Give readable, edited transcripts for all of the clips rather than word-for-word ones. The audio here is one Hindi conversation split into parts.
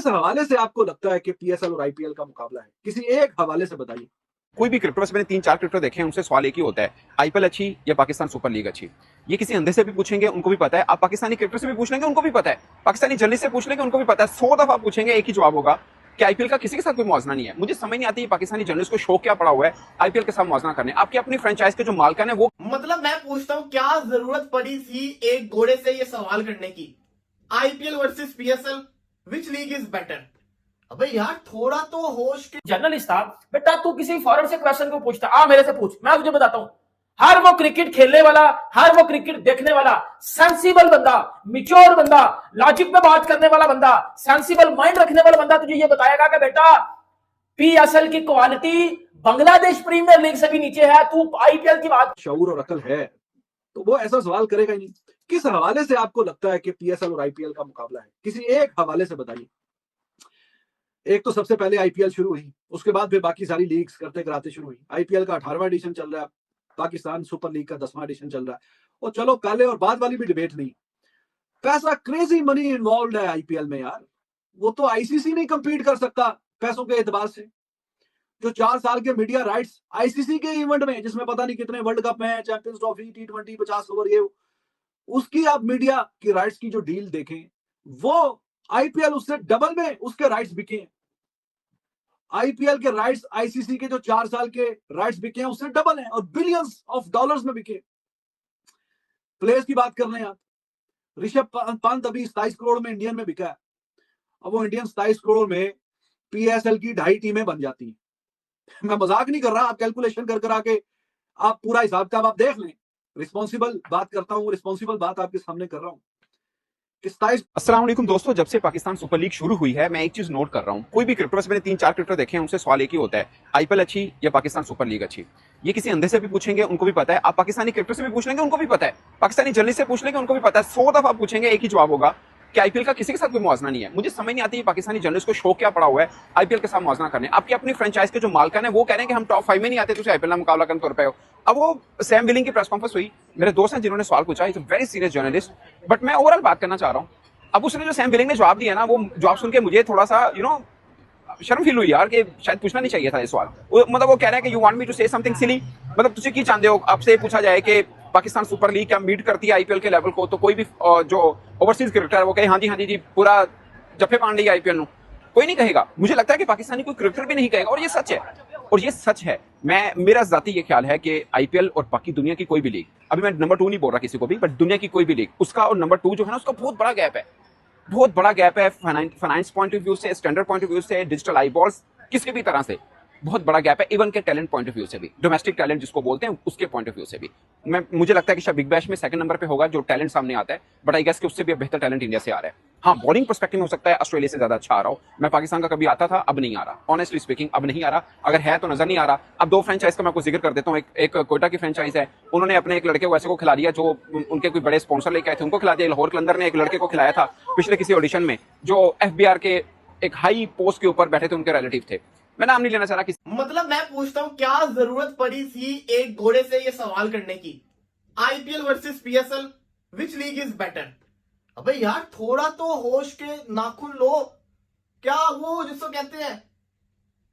किस हवाले से आपको लगता है कि पीएसएल और आईपीएल का मुकाबला है? किसी एक हवाले से बताइए। कोई भी क्रिप्टो, मैंने 3-4 क्रिप्टो देखे हैं, उनसे सवाल एक ही होता है, आईपीएल अच्छी या पाकिस्तान सुपर लीग अच्छी? ये किसी अंधे से भी पूछेंगे उनको भी पता है, आप पाकिस्तानी क्रिप्टो से भी पूछ लेंगे उनको भी पता है, पाकिस्तानी जर्नलिस्ट से पूछ लेंगे उनको भी पता है, 100 दफा पूछेंगे एक ही जवाब होगा कि आईपीएल का किसी के साथ कोई मौजना नहीं है। मुझे समझ नहीं आती पाकिस्तानी जर्नलिस्ट को शौक क्या पड़ा हुआ है आईपीएल के साथ मौजना करने। आपकी अपनी फ्रेंचाइज के जो मालिकान है वो, मतलब मैं पूछता हूँ क्या जरूरत पड़ी थी एक घोड़े से ये सवाल करने की, IPL versus PSL which league is better? अबे यार थोड़ा तो होश के। जर्नलिस्ट था बेटा, तू किसी फॉरेन से क्वेश्चन को पूछता, आ मेरे से पूछ, मैं तुझे बताता हूं। हर वो क्रिकेट खेलने वाला, हर वो क्रिकेट देखने वाला सेंसिबल बंदा, मिच्योर बंदा, लॉजिक में बात करने वाला बंदा, सेंसिबल माइंड रखने वाला बंदा तुझे ये बताएगा कि बेटा पीएसएल की क्वालिटी बांग्लादेश प्रीमियर लीग से भी नीचे है, तू आईपीएल की बात। शऊर और अकल है तो वो ऐसा सवाल करेगा ही नहीं। किस हवाले से आपको लगता है कि पीएसएल और आईपीएल का मुकाबला है? किसी एक हवाले से बताइए। एक तो सबसे पहले आईपीएल शुरू हुई, उसके बाद फिर बाकी सारी लीग्स करते कराते शुरू हुई। आईपीएल का 18वां एडिशन चल रहा है, पाकिस्तान सुपर लीग का 10वां एडिशन चल रहा है। और चलो पहले और बाद वाली भी डिबेट नहीं, पैसा क्रेजी मनी इन्वॉल्व है आईपीएल में यार। वो तो आईसीसी नहीं कंपीट कर सकता पैसों के एतबार से। जो 4 साल के मीडिया राइट्स आईसीसी के इवेंट में, जिसमें पता नहीं कितने वर्ल्ड कप है, चैंपियंस ट्रॉफी, टी20, 50 ओवर, ये उसकी आप मीडिया की राइट्स की जो डील देखें, वो आईपीएल उससे डबल में उसके राइट्स बिके हैं। आईपीएल के राइट्स आईसीसी के जो 4 साल के राइट्स बिके हैं उससे डबल हैं और बिलियंस ऑफ डॉलर्स में बिके। प्लेयर्स की बात कर रहे हैं आप, ऋषभ पंत अभी 27 करोड़ में इंडियन में बिका है। अब वो इंडियन 27 करोड़ में पीएसएल की 2.5 टीमें बन जाती हैं। मैं मजाक नहीं कर रहा, आप कैलकुलेशन कर आके आप पूरा हिसाब किताब आप देख लें। रिस्पॉन्सिबल बात करता हूं, रिस्पॉन्सिबल बात आपके सामने कर रहा हूं। अस्सलाम वालेकुम दोस्तों, जब से पाकिस्तान सुपर लीग शुरू हुई है मैं एक चीज नोट कर रहा हूं, कोई भी क्रिप्टो, मैंने 3-4 क्रिप्टो देखे हैं, उनसे सवाल एक ही होता है, आईपीएल अच्छी या पाकिस्तान सुपर लीग अच्छी? ये किसी अंधे से भी पूछेंगे उनको भी पता है, आप पाकिस्तानी क्रिप्टो से भी पूछ लेंगे उनको भी पता है, पाकिस्तानी जर्नलिस्ट से पूछ लेंगे उनको भी पता है, 100 दफा पूछेंगे एक ही जवाब होगा कि आईपीएल का किसी के साथ कोई मौजना नहीं है। मुझे समझ नहीं आती पाकिस्तानी जर्नलिस्ट को शौक क्या पड़ा हुआ है आईपीएल के साथ मौजना करने। आपकी अपनी फ्रेंचाइज के जो मालिकान है वो कह रहे हैं कि हम टॉप 5 में नहीं आते, तो आईपीएल में मुकाबला करने तौर पर हो। अब वो सैम बिलिंग की प्रेस कॉन्फ्रेंस हुई, मेरे दोस्त हैं जिन्होंने सवाल पूछा, is a very serious journalist, but मैं ओवरऑल बात करना चाह रहा हूँ। अब उसने जो सैम बिलिंग ने जवाब दिया ना, वो जवाब सुन के मुझे थोड़ा सा शर्म फील हुई यार, कि शायद पूछना नहीं चाहिए था ये सवाल। मतलब वो कह रहा है कि you want me to say something silly, मतलब तुझे की चाहते हो आपसे पूछा जाए कि पाकिस्तान सुपर लीग क्या मीट करती है आईपीएल के लेवल को, तो कोई भी जो ओवरसीज क्रिकेटर है वो कहे हाँ जी जी पूरा जफे पान ली आईपीएल नु, कोई नहीं कहेगा। मुझे लगता है कि पाकिस्तानी कोई क्रिकेटर भी नहीं कहेगा, और ये सच है, और ये सच है। मेरा जाती ये ख्याल है कि आईपीएल और बाकी दुनिया की कोई भी लीग, अभी मैं नंबर 2 नहीं बोल रहा किसी को भी, बट दुनिया की कोई भी लीग, उसका और नंबर 2 जो है ना, उसका बहुत बड़ा गैप है, बहुत बड़ा गैप है। फाइनेंस पॉइंट ऑफ व्यू से, स्टैंडर्ड पॉइंट ऑफ व्यू से, डिजिटल आईबॉल्स, किसी भी तरह से बहुत बड़ा गैप है, इवन के टैलेंट पॉइंट ऑफ व्यू से भी, डोमेस्टिक टैलेंट जिसको बोलते हैं उसके पॉइंट ऑफ व्यू से भी। मुझे लगता है कि शायद बिग बैश में सेकंड नंबर पे होगा जो टैलेंट सामने आता है, बट आई गेस कि उससे भी बेहतर टैलेंट इंडिया से आ रहा है। हाँ, बॉलिंग पर्सपेक्टिव में हो सकता है ऑस्ट्रेलिया से ज्यादा अच्छा आ रहा हो। मैं पाकिस्तान का कभी आता था, अब नहीं आ रहा, ऑनेस्टली स्पीकिंग अब नहीं आ रहा, अगर है तो नजर नहीं आ रहा। अब 2 फ्रेंचाइज का मैं आपको जिक्र कर देता हूँ। एक कोयटा की फ्रेंचाइज है, उन्होंने अपने एक लड़के को ऐसे को खिला दिया जो उनके कोई बड़े स्पॉन्सर लेके आए थे, उनको खिला दिया। लाहौर कलंदर ने एक लड़के को खिलाया था पिछले किसी ऑडिशन में, जो एफबीआर के एक हाई पोस्ट के ऊपर बैठे थे, उनके रिलेटिव थे, मैं नाम नहीं लेना चाह रहा। मतलब मैं पूछता हूँ क्या जरूरत पड़ी थी एक घोड़े से ये सवाल करने की, IPL versus PSL which league is better? अबे यार थोड़ा तो होश के नाखून लो। क्या वो जिसको कहते हैं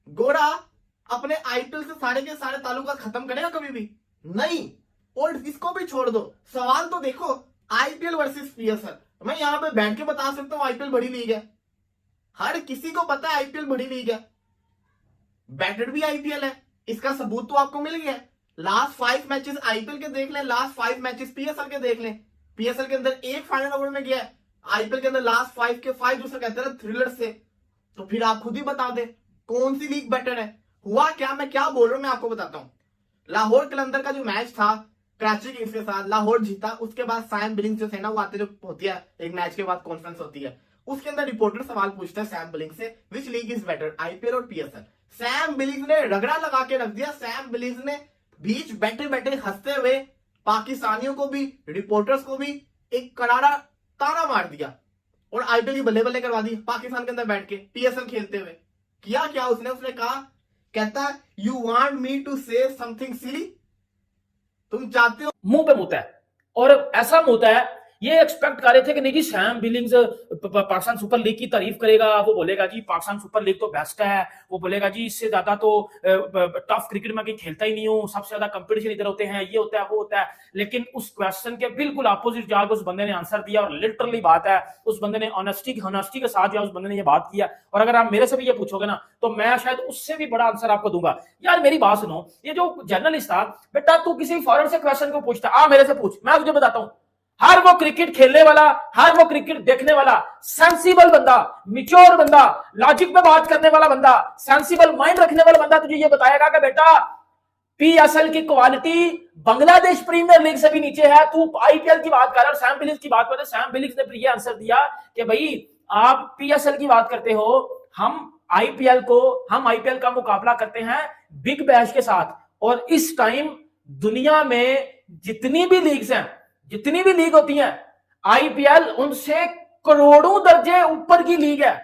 घोड़ा अपने आईपीएल से सारे के सारे ताल्लुकात खत्म करेगा कभी भी नहीं? और इसको भी छोड़ दो, सवाल तो देखो, आईपीएल वर्सेस पीएसएल, मैं यहां पे बैठ के बता सकता हूं आईपीएल बड़ी लीग है, हर किसी को पता है आईपीएल बड़ी लीग है, बेटर भी आईपीएल है, इसका सबूत तो आपको मिल गया। लास्ट 5 मैचेस आईपीएल के देख लें, लास्ट 5 मैचेस पीएसएल के देख लें, पीएसएल के अंदर एक फाइनल ओवर में गया है, आईपीएल के अंदर लास्ट 5 के 5 दूसरे कहते हैं थ्रिलर से। तो फिर आप खुद ही बता दें कौन सी लीग बेटर है। हुआ क्या, मैं क्या बोल रहा हूं मैं आपको बताता हूं। लाहौर कलंदर का जो मैच था कराची किंग्स के साथ, लाहौर जीता, उसके बाद सैम बिलिंग जो थे ना, वो आते जो होती है एक मैच के बाद कॉन्फ्रेंस होती है, उसके अंदर रिपोर्टर सवाल पूछता है सैम बिलिंग से, विच लीग इज बेटर, आईपीएल और पीएसएल? सैम बिलिंग ने रगड़ा लगा के रख दिया। सैम बिलिंग ने बीच बैठे बैठे हंसते हुए पाकिस्तानियों को भी, रिपोर्टर्स को भी एक करारा ताना मार दिया और आईपीएल की बल्ले बल्ले करवा दी पाकिस्तान के अंदर बैठ के पीएसएल खेलते हुए। किया क्या उसने कहा, कहता है you want me to say something silly, तुम चाहते हो, मुंह पे मुता है, और ऐसा मुता है ये एक्सपेक्ट कर रहे थे कि नहीं जी Sam Billings Pakistan super league की तारीफ करेगा, वो बोलेगा जी पाकिस्तान सुपर लीग तो बेस्ट है, वो बोलेगा जी इससे ज्यादा तो टफ क्रिकेट में कहीं खेलता ही नहीं हूँ, सबसे ज्यादा कंपटीशन इधर होते हैं, ये होता है वो होता है। लेकिन उस क्वेश्चन के बिल्कुल अपोजिट जाकर उस बंदे ने आंसर दिया, और लिटरली बात है उस बंदे ने ऑनेस्टी के साथ उस बंदे ने ये बात किया। और अगर आप मेरे से भी ये पूछोगे ना तो मैं शायद उससे भी बड़ा आंसर आपको दूंगा। यार मेरी बात सुनो, ये जो जर्नलिस्ट था, बेटा तू किसी फॉरेन से क्वेश्चन को पूछता, आ मेरे से पूछ, मैं तुझे बताता हूं। हर वो क्रिकेट खेलने वाला, हर वो क्रिकेट देखने वाला सेंसिबल बंदा, मिच्योर बंदा, लॉजिक पे बात करने वाला बंदा, सेंसिबल माइंड रखने वाला बंदा तुझे ये बताएगा कि बेटा पीएसएल की क्वालिटी बांग्लादेश प्रीमियर लीग से भी नीचे है। तू आईपीएल की बात कर रहा है, सैम बिलिंग्स की बात कर रहे, सैम बिलिंग्स ने ये आंसर दिया कि भाई आप पीएसएल की बात करते हो, हम आईपीएल का मुकाबला करते हैं बिग बैश के साथ। और इस टाइम दुनिया में जितनी भी लीग्स हैं, जितनी भी लीग होती हैं, आईपीएल उनसे करोड़ों दर्जे ऊपर की लीग है।